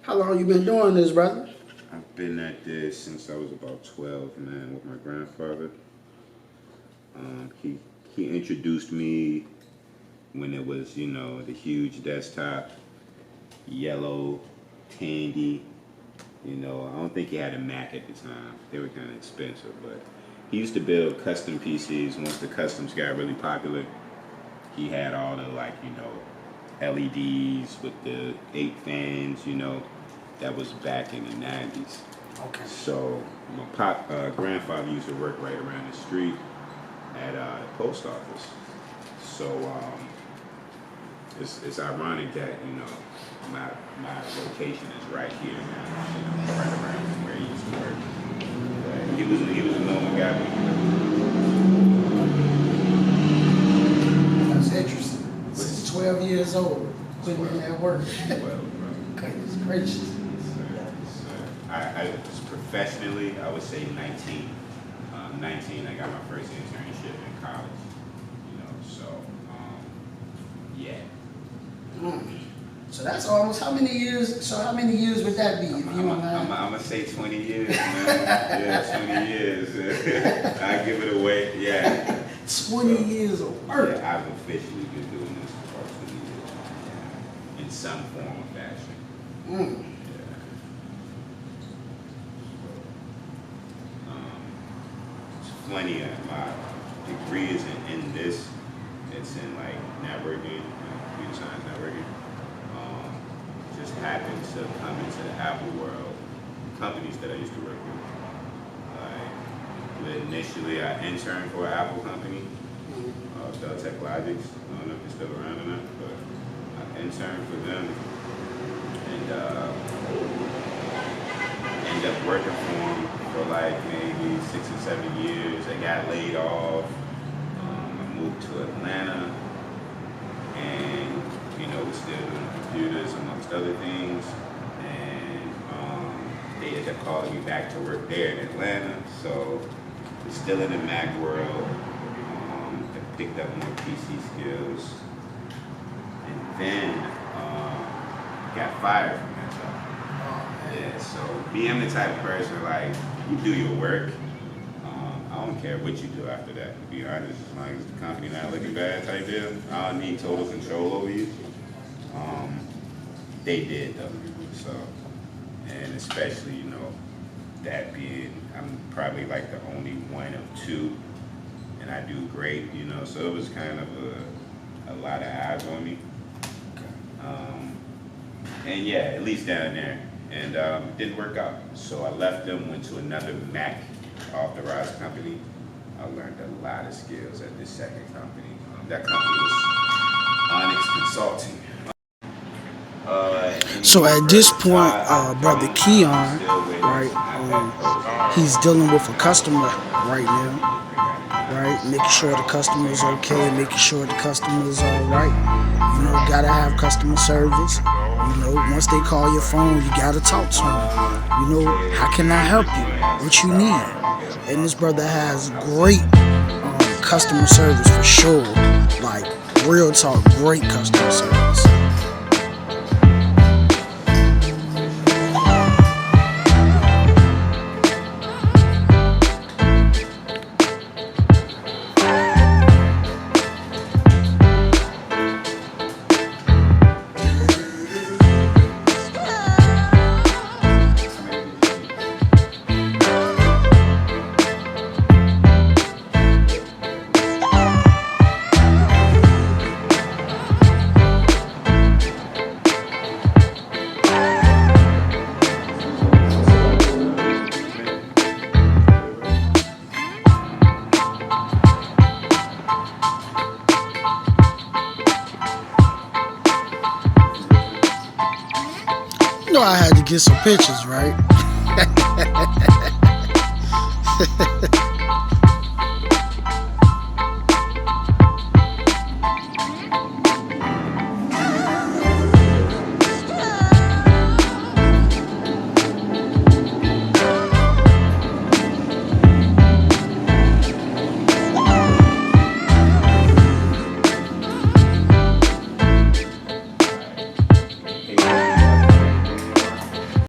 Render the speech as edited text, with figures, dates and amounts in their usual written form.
How long you been doing this, brother? I've been at this since I was about 12, man, with my grandfather. He introduced me when it was, the huge desktop, yellow, handy. I don't think he had a Mac at the time. They were kind of expensive, but he used to build custom PCs. Once the customs got really popular, he had all the LEDs with the 8 fans, that was back in the 90s. Okay. So my grandfather used to work right around the street at the post office. So it's ironic that my location is right here now, right around where he used to work. But he was a known guy. That's interesting. Since 12 years old, putting in that work. 12, bro. Goodness gracious. I professionally, I would say 19. 19, I got my first internship in college. Yeah. So that's almost how many years? So how many years would that be? If you I'm gonna say 20 years, man. Yeah, 20 years. I give it away. Yeah. 20 years of work. Yeah, I've officially been doing this for 20 years. Yeah. In some form or fashion. Plenty of my degree isn't in this. It's in networking, computer science networking. Just happened to come into the Apple world, companies that I used to work with. Initially, I interned for an Apple company, Dell Tech Logics. I don't know if they're still around or not, but I interned for them and ended up working for them for maybe 6 or 7 years. I got laid off. I moved to Atlanta, and was still doing computers amongst other things. And they ended up calling me back to work there in Atlanta. So I was still in the Mac world. I picked up more PC skills, and then got fired from that job. Yeah, so me, I'm the type of person you do your work. I don't care what you do after that, to be honest, as long as the company not looking bad type deal. I don't need total control over you. They did though, so, and especially, that being, I'm probably the only one of 2, and I do great, so it was kind of a lot of eyes on me. And yeah, at least down there. And it didn't work out. So I left them, went to another Mac authorized company. I learned a lot of skills at this second company. That company was Onyx Consulting. So at this point, Brother Keon, right, he's dealing with a customer right now, right, making sure the customer's okay, making sure the customer's all right. Gotta have customer service. Once they call your phone, you gotta talk to them. How can I help you? What you need? And this brother has great customer service for sure. Real talk, great customer service. I had to get some pictures, right?